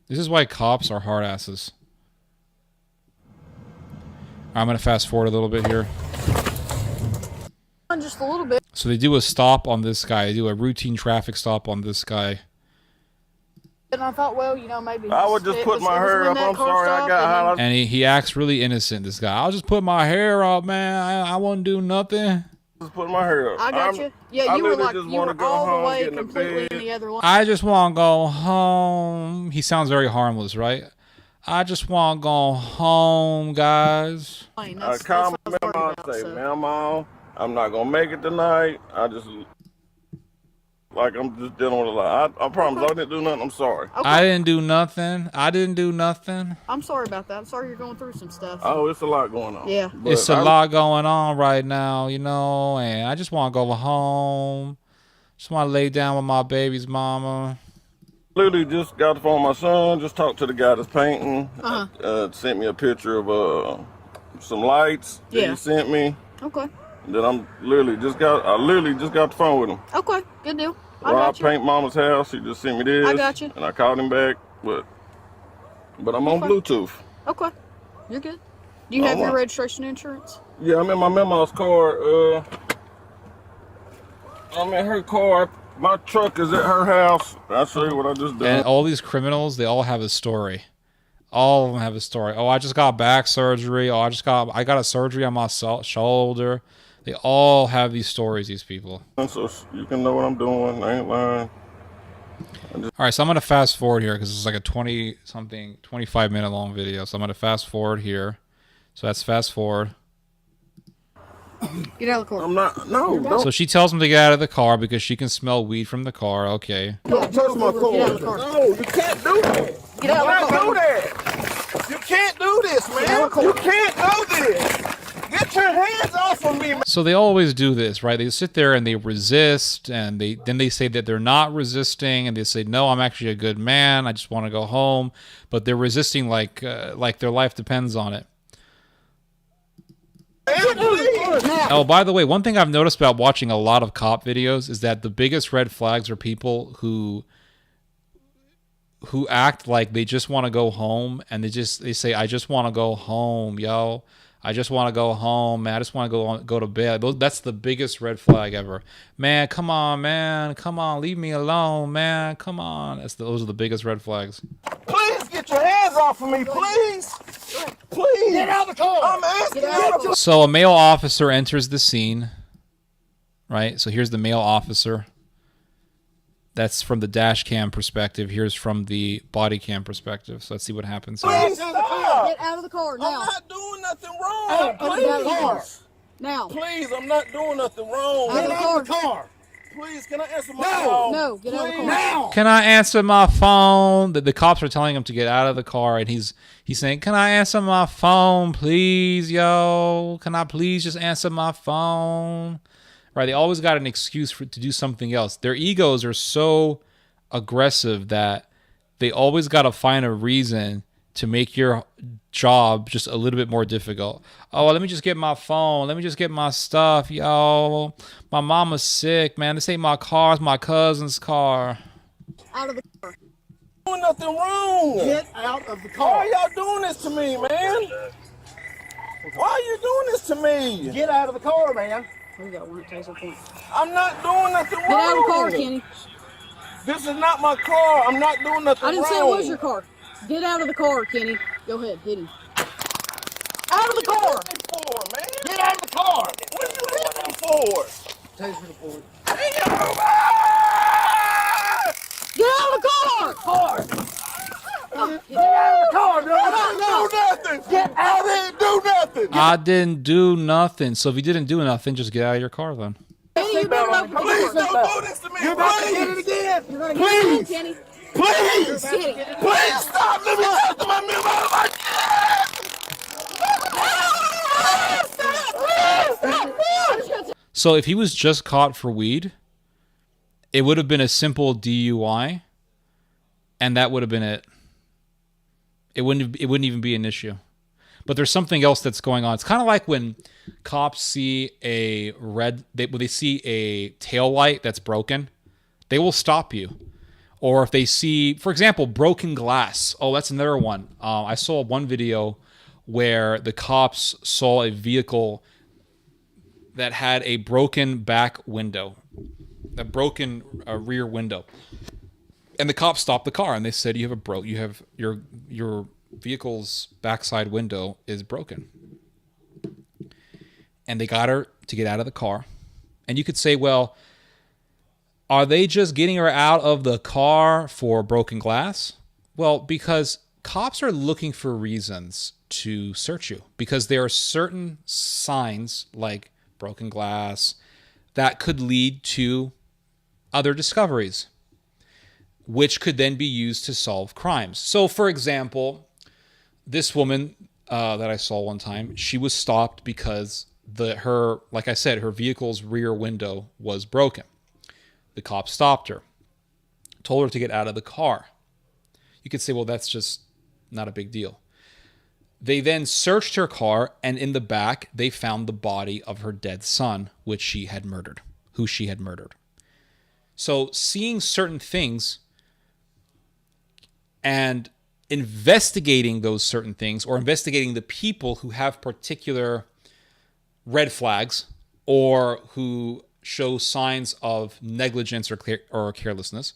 This is why cops are hard asses. I'm going to fast forward a little bit here. Just a little bit. So they do a stop on this guy. They do a routine traffic stop on this guy. And I thought, well, you know, maybe I would just put my hair up. I'm sorry, I got hot. And he acts really innocent, this guy. I'll just put my hair up, man. I won't do nothing. Just put my hair up. I got you. Yeah, you were like, you were all the way completely in the other line. I just want to go home. He sounds very harmless, right? I just want to go home, guys. I call my mama and say, Mama, I'm not going to make it tonight. I'm just dealing with a lot. I promise I didn't do nothing. I'm sorry. Okay. I didn't do nothing. I didn't do nothing. I'm sorry about that. I'm sorry you're going through some stuff. Oh, it's a lot going on. Yeah. It's a lot going on right now, you know, and I just want to go home. Just want to lay down with my baby's mama. Literally just got the phone with my son, just talked to the guy that's painting. Sent me a picture of some lights that he sent me. Okay. Then I literally just got the phone with him. Okay, good deal. I paint mama's house. He just sent me this. I got you. And I called him back, but I'm on Bluetooth. Okay, you're good. Do you have your registration insurance? Yeah, I'm in my mama's car. I'm in her car. My truck is at her house. I'll show you what I just did. And all these criminals, they all have a story. All of them have a story. Oh, I just got back surgery. Oh, I got a surgery on my shoulder. They all have these stories, these people. So you can know what I'm doing. I ain't lying. All right, so I'm going to fast forward here because it's like a 25-minute long video. So I'm going to fast forward here. So that's fast forward. Get out of the car. I'm not. No, don't. So she tells him to get out of the car because she can smell weed from the car. Okay. Don't touch my car. Get out of the car. No, you can't do that. Get out of the car. Do that. You can't do this, man. You can't do this. Get your hands off of me, man. So they always do this, right? They sit there and they resist, and then they say that they're not resisting, and they say, "No, I'm actually a good man. I just want to go home," but they're resisting like their life depends on it. Oh, by the way, one thing I've noticed about watching a lot of cop videos is that the biggest red flags are people who act like they just want to go home, and they say, "I just want to go home, yo. I just want to go home, man. I just want to go to bed." That's the biggest red flag ever. Man, come on, man. Come on, leave me alone, man. Come on. Those are the biggest red flags. Please get your hands off of me, please. Please. Get out of the car. I'm asking you. So a male officer enters the scene, right? So here's the male officer. That's from the dash cam perspective. Here's from the body cam perspective. So let's see what happens here. Please stop. Get out of the car now. I'm not doing nothing wrong. Hey, please. Now. Please, I'm not doing nothing wrong. Get out of the car. Please, can I answer my phone? No, get out of the car. Now. Can I answer my phone? The cops are telling him to get out of the car, and he's saying, "Can I answer my phone, please, yo? Can I please just answer my phone?" Right? They always got an excuse to do something else. Their egos are so aggressive that they always got to find a reason to make your job just a little bit more difficult. Oh, let me just get my phone. Let me just get my stuff, yo. My mama's sick, man. This ain't my car. It's my cousin's car. Out of the car. Doing nothing wrong. Get out of the car. Why are y'all doing this to me, man? Why are you doing this to me? Get out of the car, man. We got one taser point. I'm not doing nothing wrong. Get out of the car, Kenny. This is not my car. I'm not doing nothing wrong. I didn't say it was your car. Get out of the car, Kenny. Go ahead, hit him. Out of the car! What are you for, man? Get out of the car. What are you hitting me for? Taser the board. Damn! Get out of the car! Get out of the car, no. I didn't do nothing. Get out. I didn't do nothing. I didn't do nothing. So if you didn't do nothing, just get out of your car then. Kenny, you better open the Please door. don't do this to me. You're about to get it again. You're gonna get it, Kenny. Please. Get it. Please stop. Let me talk to my member of my So if he was just caught for weed, it would have been a simple DUI, and that would have been it. It wouldn't even be an issue. But there's something else that's going on. It's kind of like when cops see when they see a tail light that's broken, they will stop you. Or if they see, for example, broken glass. Oh, that's another one. I saw one video where the cops saw a vehicle that had a broken back window, a broken rear window. And the cops stopped the car and they said, you have your vehicle's backside window is broken. And they got her to get out of the car. And you could say, well, are they just getting her out of the car for broken glass? Well, because cops are looking for reasons to search you, because there are certain signs like broken glass that could lead to other discoveries, which could then be used to solve crimes. So, for example, this woman that I saw one time, she was stopped because like I said, her vehicle's rear window was broken. The cop stopped her, told her to get out of the car. You could say, well, that's just not a big deal. They then searched her car, and in the back, they found the body of her dead son, who she had murdered. So seeing certain things and investigating those certain things, or investigating the people who have particular red flags or who show signs of negligence or carelessness,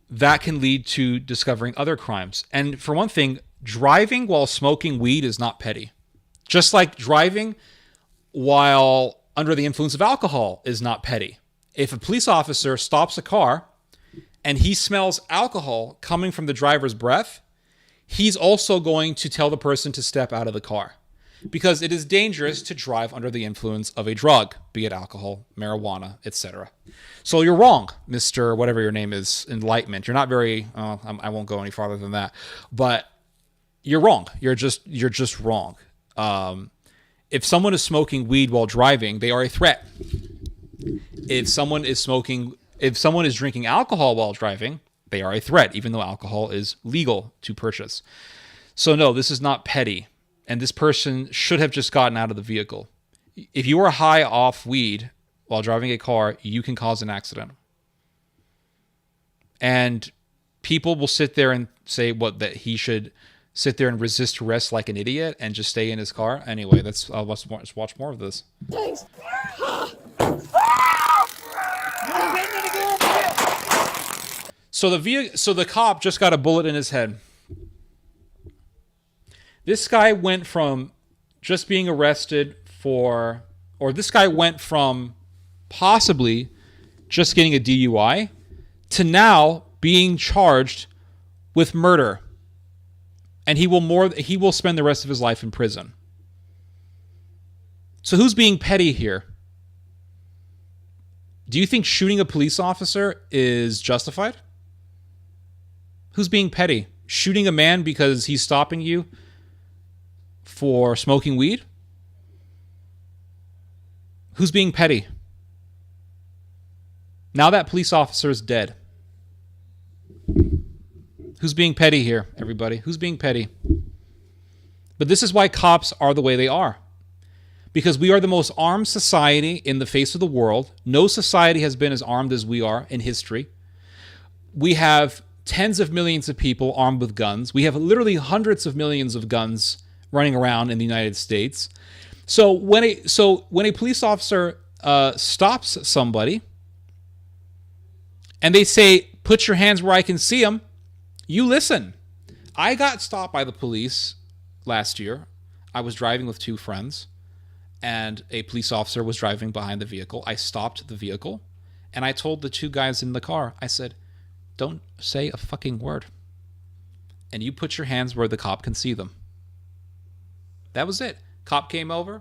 that can lead to discovering other crimes. And for one thing, driving while smoking weed is not petty. Just like driving while under the influence of alcohol is not petty. If a police officer stops a car and he smells alcohol coming from the driver's breath, he's also going to tell the person to step out of the car, because it is dangerous to drive under the influence of a drug, be it alcohol, marijuana, etc. So you're wrong, Mr. whatever your name is, Enlightenment. You're not very, I won't go any farther than that, but you're wrong. You're just wrong. If someone is smoking weed while driving, they are a threat. If someone is drinking alcohol while driving, they are a threat, even though alcohol is legal to purchase. So no, this is not petty. And this person should have just gotten out of the vehicle. If you are high off weed while driving a car, you can cause an accident. And people will sit there and say that he should sit there and resist arrest like an idiot and just stay in his car. Anyway, let's watch more of this. Thanks. So the cop just got a bullet in his head. This guy went from just being arrested this guy went from possibly just getting a DUI to now being charged with murder. And he will spend the rest of his life in prison. So who's being petty here? Do you think shooting a police officer is justified? Who's being petty? Shooting a man because he's stopping you for smoking weed? Who's being petty? Now that police officer is dead. Who's being petty here, everybody? Who's being petty? But this is why cops are the way they are. Because we are the most armed society in the face of the world. No society has been as armed as we are in history. We have tens of millions of people armed with guns. We have literally hundreds of millions of guns running around in the United States. So when a police officer stops somebody and they say, "Put your hands where I can see them," you listen. I got stopped by the police last year. I was driving with two friends, and a police officer was driving behind the vehicle. I stopped the vehicle, and I told the two guys in the car, I said, "Don't say a fucking word. And you put your hands where the cop can see them." That was it. Cop came over.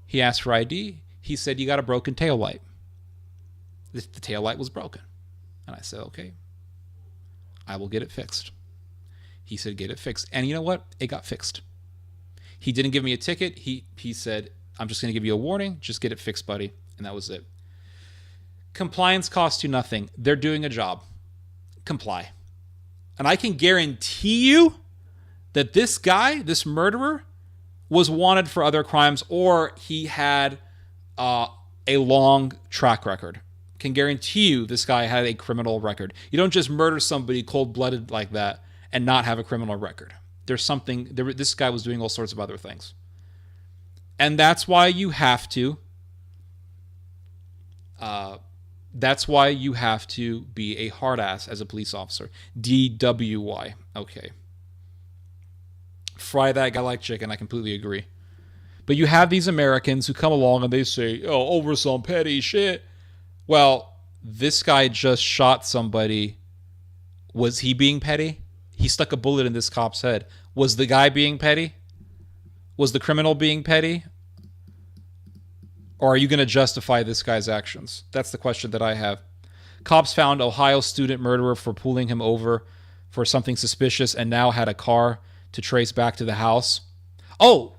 He asked for ID. He said, "You got a broken taillight." The taillight was broken. And I said, "Okay, I will get it fixed." He said, "Get it fixed." And you know what? It got fixed. He didn't give me a ticket. He said, "I'm just going to give you a warning. Just get it fixed, buddy." And that was it. Compliance costs you nothing. They're doing a job. Comply. And I can guarantee you that this guy, this murderer, was wanted for other crimes, or he had a long track record. can guarantee you this guy had a criminal record. You don't just murder somebody cold-blooded like that and not have a criminal record. There's something, this guy was doing all sorts of other things. And that's why you have to, be a hard ass as a police officer. DWY. Okay. Fry that guy like chicken. I completely agree. But you have these Americans who come along and they say, oh, over some petty shit. Well, this guy just shot somebody. Was he being petty? He stuck a bullet in this cop's head. Was the guy being petty? Was the criminal being petty? Or are you going to justify this guy's actions? That's the question that I have. Cops found Ohio student murderer for pulling him over for something suspicious and now had a car to trace back to the house. Oh,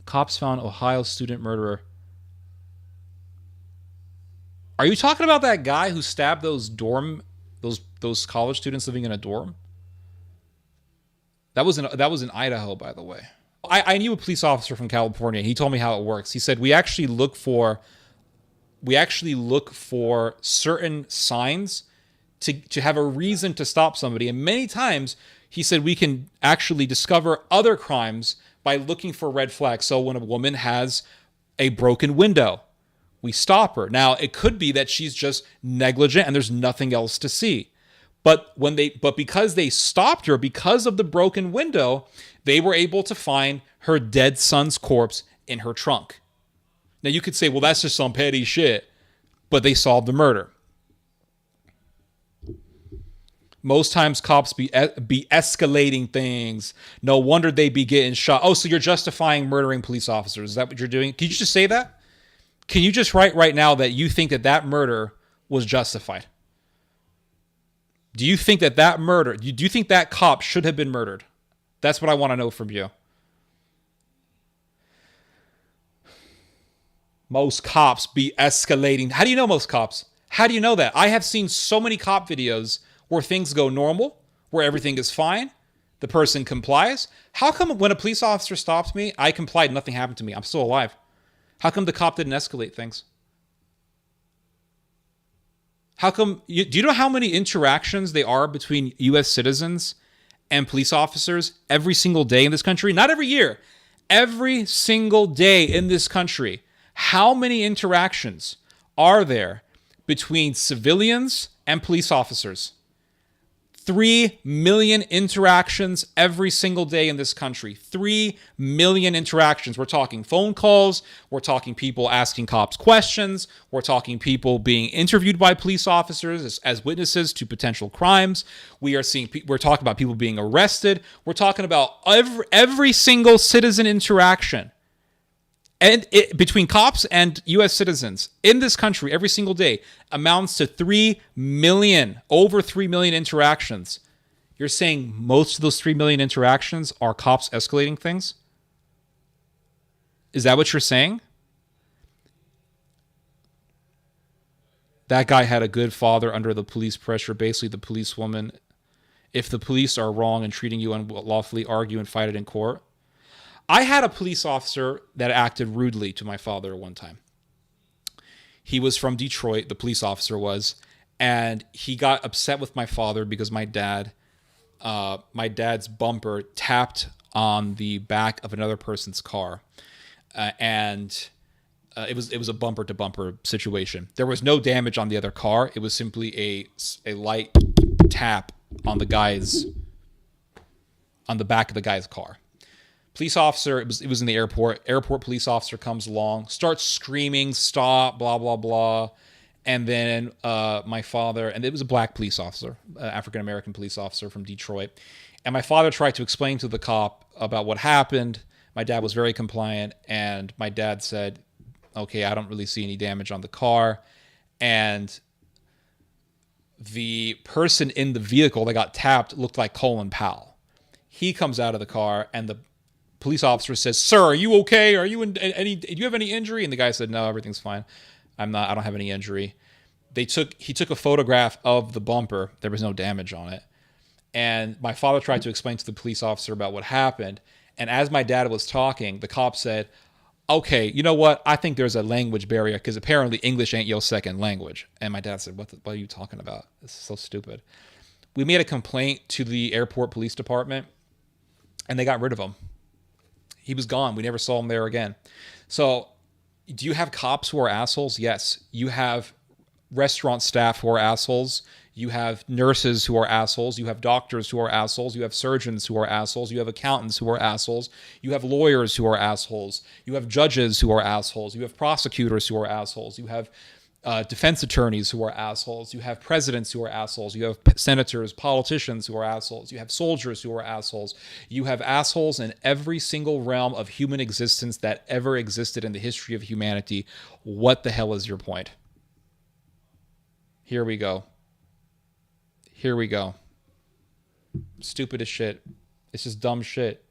cops found Ohio student murderer. Are you talking about that guy who stabbed those college students living in a dorm? That was in Idaho, by the way. I knew a police officer from California. He told me how it works. He said we actually look for certain signs to have a reason to stop somebody. And many times he said we can actually discover other crimes by looking for red flags. So when a woman has a broken window, we stop her. Now, it could be that she's just negligent and there's nothing else to see. But because they stopped her because of the broken window, they were able to find her dead son's corpse in her trunk. Now, you could say, well, that's just some petty shit, but they solved the murder. Most times cops be escalating things. No wonder they be getting shot. Oh, so you're justifying murdering police officers. Is that what you're doing? Can you just say that? Can you just write right now that you think that murder was justified? Do you think that murder, do you think that cop should have been murdered? That's what I want to know from you. Most cops be escalating. How do you know most cops? How do you know that? I have seen so many cop videos where things go normal, where everything is fine, the person complies. How come when a police officer stopped me, I complied, nothing happened to me? I'm still alive. How come the cop didn't escalate things? How come, do you know how many interactions there are between U.S. citizens and police officers every single day in this country? Not every year. Every single day in this country. How many interactions are there between civilians and police officers? 3 million interactions every single day in this country. 3 million interactions. We're talking phone calls. We're talking people asking cops questions. We're talking people being interviewed by police officers as witnesses to potential crimes. We're talking about people being arrested. We're talking about every single citizen interaction. And between cops and U.S. citizens in this country every single day amounts to 3 million, over 3 million interactions. You're saying most of those 3 million interactions are cops escalating things? Is that what you're saying? That guy had a good father under the police pressure, basically the policewoman. If the police are wrong and treating you unlawfully, argue and fight it in court. I had a police officer that acted rudely to my father one time. He was from Detroit, the police officer was, and he got upset with my father because my dad's bumper tapped on the back of another person's car, and it was a bumper to bumper situation. There was no damage on the other car. It was simply a light tap on the back of the guy's car. Police officer, it was in the airport. Airport police officer comes along, starts screaming, stop, blah, blah, blah. And then my father, and it was a black police officer, African-American police officer from Detroit. And my father tried to explain to the cop about what happened. My dad was very compliant. And my dad said, okay, I don't really see any damage on the car. And the person in the vehicle that got tapped looked like Colin Powell. He comes out of the car and the police officer says, "Sir, are you okay? Do you have any injury?" And the guy said, "No, everything's fine. I don't have any injury." He took a photograph of the bumper. There was no damage on it. And my father tried to explain to the police officer about what happened. And as my dad was talking, the cop said, okay, you know what? I think there's a language barrier because apparently English ain't your second language. And my dad said, what are you talking about? This is so stupid. We made a complaint to the airport police department and they got rid of him. He was gone. We never saw him there again. So do you have cops who are assholes? Yes. You have restaurant staff who are assholes. You have nurses who are assholes. You have doctors who are assholes. You have surgeons who are assholes. You have accountants who are assholes. You have lawyers who are assholes. You have judges who are assholes. You have prosecutors who are assholes. You have defense attorneys who are assholes. You have presidents who are assholes. You have senators, politicians who are assholes. You have soldiers who are assholes. You have assholes in every single realm of human existence that ever existed in the history of humanity. What the hell is your point? Here we go. Here we go. Stupid as shit. It's just dumb shit.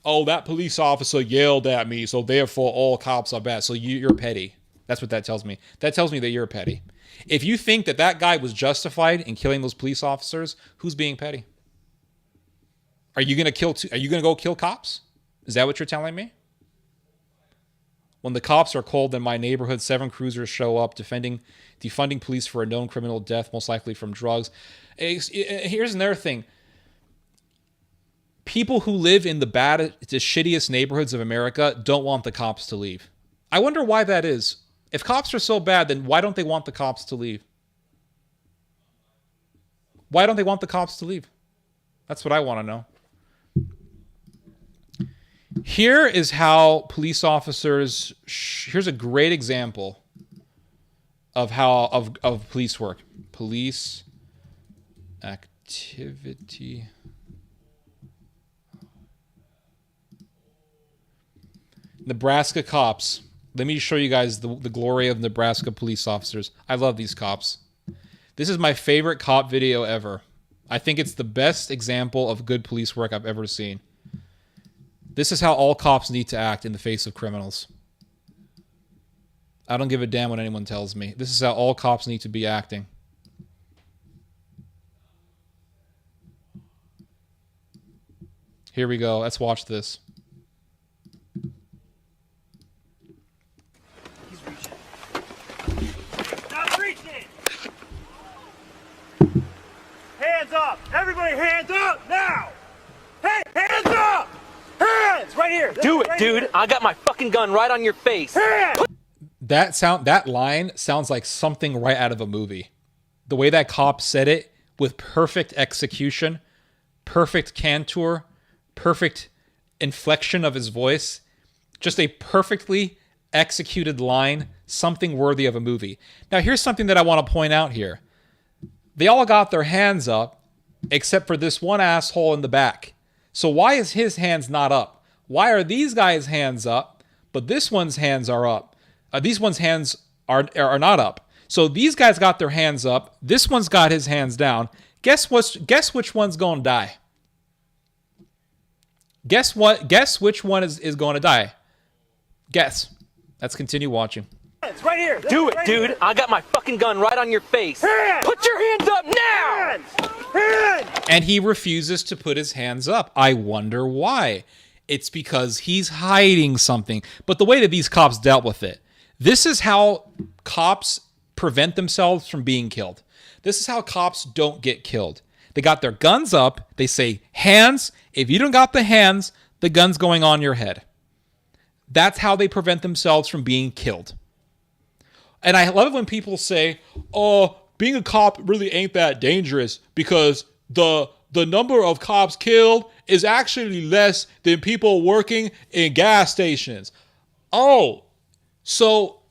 Oh, that police officer yelled at me, so therefore all cops are bad. So you're petty. That's what that tells me. That tells me that you're petty. If you think that that guy was justified in killing those police officers, who's being petty? Are you gonna Are you gonna go kill cops? Is that what you're telling me? When the cops are called in my neighborhood, 7 cruisers show up defunding police for a known criminal death, most likely from drugs. Here's another thing. People who live in the shittiest neighborhoods of America don't want the cops to leave. I wonder why that is. If cops are so bad, then why don't they want the cops to leave? Why don't they want the cops to leave? That's what I want to know. Here is how police officers. Here's a great example of how of police work. Police activity. Nebraska cops. Let me show you guys the glory of Nebraska police officers. I love these cops. This is my favorite cop video ever. I think it's the best example of good police work I've ever seen. This is how all cops need to act in the face of criminals. I don't give a damn what anyone tells me. This is how all cops need to be acting. Here we go. Let's watch this. He's reaching. Stop reaching! Hands up! Everybody hands up now! Hey, hands up! Hands! Right here! Do it, right dude! Here. I got my fucking gun right on your face. Hands! That line sounds like something right out of a movie. The way that cop said it, with perfect execution, perfect canter, perfect inflection of his voice, just a perfectly executed line, something worthy of a movie. Now, here's something that I want to point out here. They all got their hands up, except for this one asshole in the back. So why is his hands not up? Why are these guys' hands up, but this one's hands are up? These one's hands are not up. So these guys got their hands up. This one's got his hands down. Guess which one's going to die? Guess what? Guess which one is going to die? Guess. Let's continue watching. Hands! Right here! Do it, right dude! Here. I got my fucking gun right on your face. Hands! Put your hands up now! Hands! Hands! And he refuses to put his hands up. I wonder why. It's because he's hiding something. But the way that these cops dealt with it, this is how cops prevent themselves from being killed. This is how cops don't get killed. They got their guns up. They say, hands. If you don't got the hands, the gun's going on your head. That's how they prevent themselves from being killed. And I love it when people say, oh, being a cop really ain't that dangerous because the number of cops killed is actually less than people working in gas stations. Oh, so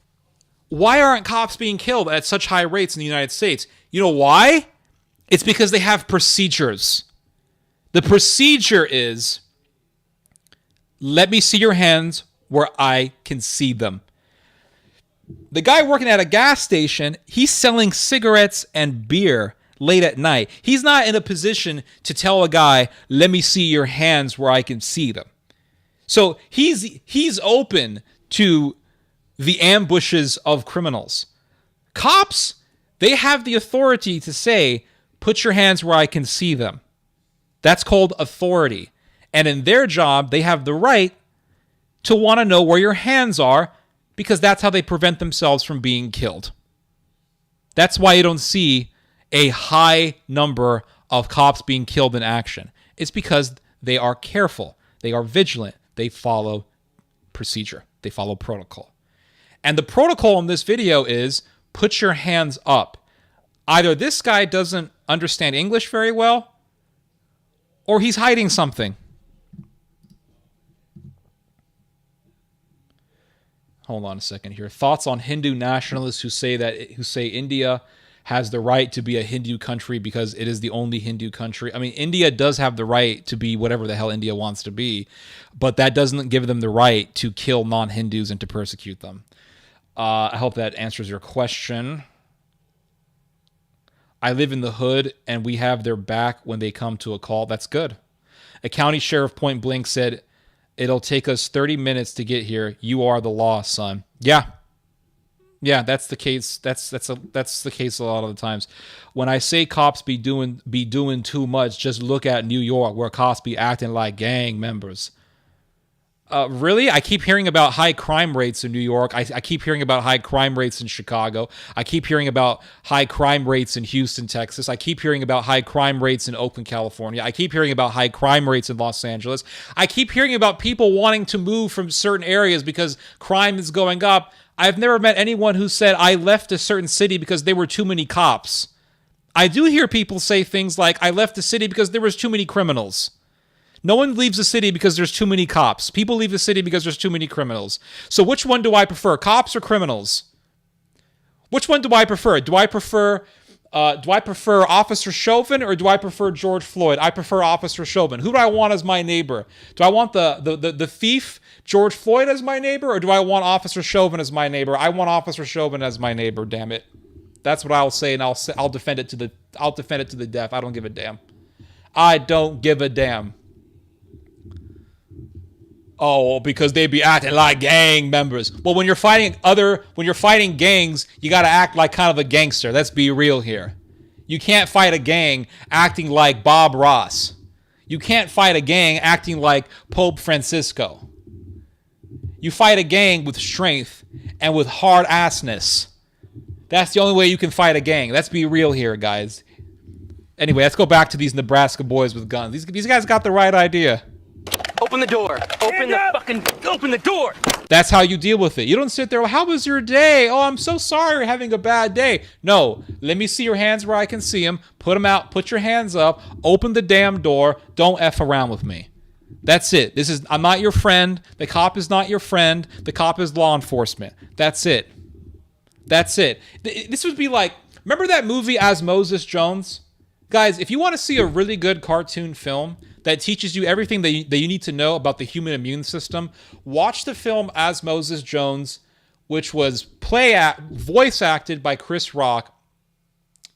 why aren't cops being killed at such high rates in the United States? You know why? It's because they have procedures. The procedure is, let me see your hands where I can see them. The guy working at a gas station, he's selling cigarettes and beer late at night. He's not in a position to tell a guy, let me see your hands where I can see them. So he's open to the ambushes of criminals. Cops, they have the authority to say, put your hands where I can see them. That's called authority. And in their job, they have the right to want to know where your hands are, because that's how they prevent themselves from being killed. That's why you don't see a high number of cops being killed in action. It's because they are careful. They are vigilant. They follow procedure. They follow protocol. And the protocol in this video is put your hands up. Either this guy doesn't understand English very well, or he's hiding something. Hold on a second here. Thoughts on Hindu nationalists who say India has the right to be a Hindu country because it is the only Hindu country. I mean, India does have the right to be whatever the hell India wants to be, but that doesn't give them the right to kill non-Hindus and to persecute them. I hope that answers your question. I live in the hood, and we have their back when they come to a call. That's good. A county sheriff point blank said, "It'll take us 30 minutes to get here. You are the law, son." Yeah, that's the case. That's the case a lot of the times. When I say cops be doing too much, just look at New York, where cops be acting like gang members. Really? I keep hearing about high crime rates in New York. I keep hearing about high crime rates in Chicago. I keep hearing about high crime rates in Houston, Texas. I keep hearing about high crime rates in Oakland, California. I keep hearing about high crime rates in Los Angeles. I keep hearing about people wanting to move from certain areas because crime is going up. I've never met anyone who said, I left a certain city because there were too many cops. I do hear people say things like, I left the city because there was too many criminals. No one leaves a city because there's too many cops. People leave a city because there's too many criminals. So which one do I prefer, cops or criminals? Which one do I prefer? Do I prefer Officer Chauvin or do I prefer George Floyd? I prefer Officer Chauvin. Who do I want as my neighbor? Do I want the thief, George Floyd, as my neighbor, or do I want Officer Chauvin as my neighbor? I want Officer Chauvin as my neighbor. Damn it, that's what I'll say, and I'll defend it to the death. I don't give a damn. I don't give a damn. Oh, because they be acting like gang members. Well, when you're fighting gangs, you got to act like kind of a gangster. Let's be real here. You can't fight a gang acting like Bob Ross. You can't fight a gang acting like Pope Francisco. You fight a gang with strength and with hard assness. That's the only way you can fight a gang. Let's be real here, guys. Anyway, let's go back to these Nebraska boys with guns. These guys got the right idea. Open the door. Open the door. That's how you deal with it. You don't sit there, how was your day? Oh, I'm so sorry you're having a bad day. No, let me see your hands where I can see them. Put them out. Put your hands up. Open the damn door. Don't F around with me. That's it. I'm not your friend. The cop is not your friend. The cop is law enforcement. That's it. That's it. This would be like, remember that movie As Moses Jones? Guys, if you want to see a really good cartoon film that teaches you everything that you need to know about the human immune system, watch the film As Moses Jones, which was voice acted by Chris Rock.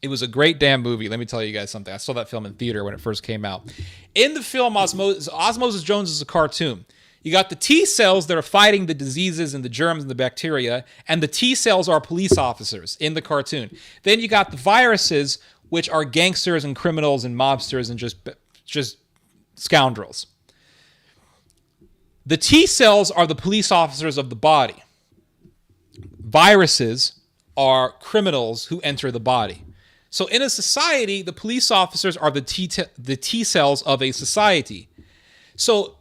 It was a great damn movie. Let me tell you guys something. I saw that film in theater when it first came out. In the film, Osmosis Jones is a cartoon. You got the T cells that are fighting the diseases and the germs and the bacteria, and the T cells are police officers in the cartoon. Then you got the viruses, which are gangsters and criminals and mobsters and just scoundrels. The T cells are the police officers of the body. Viruses are criminals who enter the body. So in a society, the police officers are the T cells of a society. So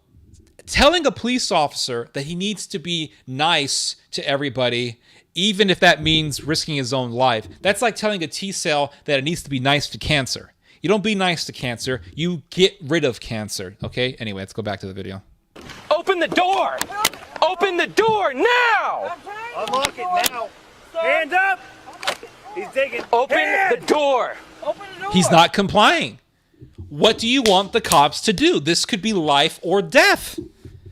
telling a police officer that he needs to be nice to everybody, even if that means risking his own life, that's like telling a T cell that it needs to be nice to cancer. You don't be nice to cancer, you get rid of cancer, okay? Anyway, let's go back to the video. Open the door. Open the door now. Unlock it now. Hands up. He's digging. Open the door. Open the door. He's not complying. What do you want the cops to do? This could be life or death.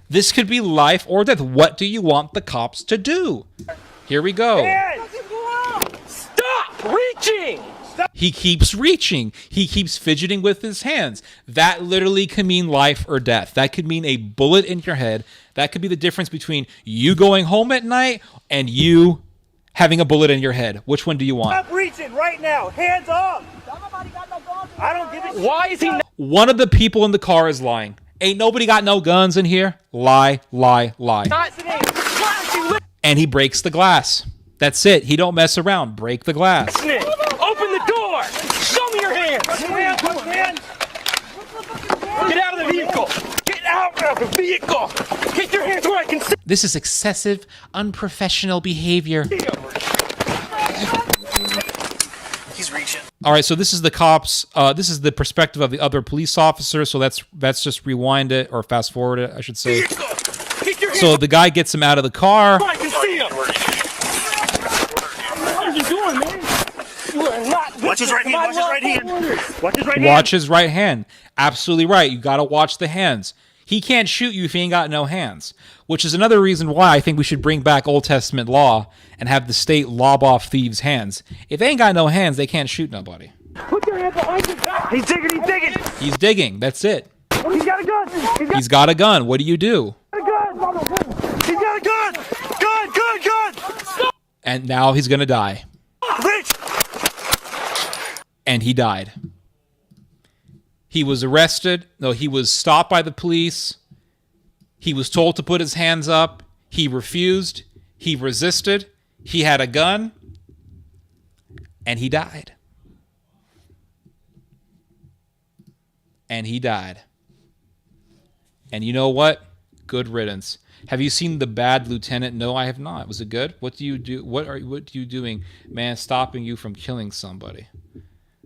This could be life or death. What do you want the cops to do? Here we go. Hands. Stop reaching. He keeps reaching. He keeps fidgeting with his hands. That literally can mean life or death. That could mean a bullet in your head. That could be the difference between you going home at night and you having a bullet in your head. Which one do you want? Stop reaching right now. Hands up. I don't give a shit. Why is he not? One of the people in the car is lying. Ain't nobody got no guns in here. Lie, lie, lie. And he breaks the glass. That's it. He don't mess around. Break the glass. Open the door. Show me your hands. Get out of the vehicle. Get out of the vehicle. Get your hands where I can see. This is excessive, unprofessional behavior. He's reaching. All right, so this is the cops. This is the perspective of the other police officer. So let's just rewind it or fast forward it, I should say. So the guy gets him out of the car. I can see him. What are you doing, man? You are not. Watch his right hand. Watch his right hand. Watch his right hand. Watch his right hand. Absolutely right. You got to watch the hands. He can't shoot you if he ain't got no hands, which is another reason why I think we should bring back Old Testament law and have the state lob off thieves' hands. If they ain't got no hands, they can't shoot nobody. Put your hand behind your back. He's digging. He's digging. He's digging. That's it. He's got a gun. He's got a gun. What do you do? He's got a gun. Gun. Stop. And now he's going to die. Reach. And he died. He was arrested. No, he was stopped by the police. He was told to put his hands up. He refused. He resisted. He had a gun. And he died. And he died. And you know what? Good riddance. Have you seen The Bad Lieutenant? No, I have not. Was it good? What do you do? What are you doing, man, stopping you from killing somebody?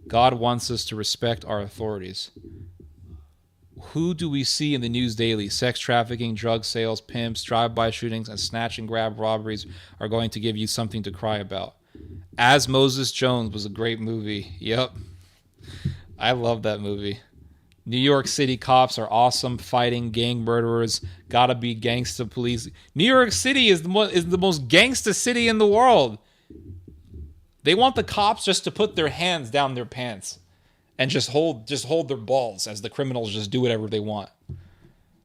God wants us to respect our authorities. Who do we see in the news daily? Sex trafficking, drug sales, pimps, drive-by shootings, and snatch and grab robberies are going to give you something to cry about. As Moses Jones was a great movie. Yep. I love that movie. New York City cops are awesome, fighting gang murderers. Gotta be gangsta police. New York City is the most gangsta city in the world. They want the cops just to put their hands down their pants and just hold their balls as the criminals just do whatever they want.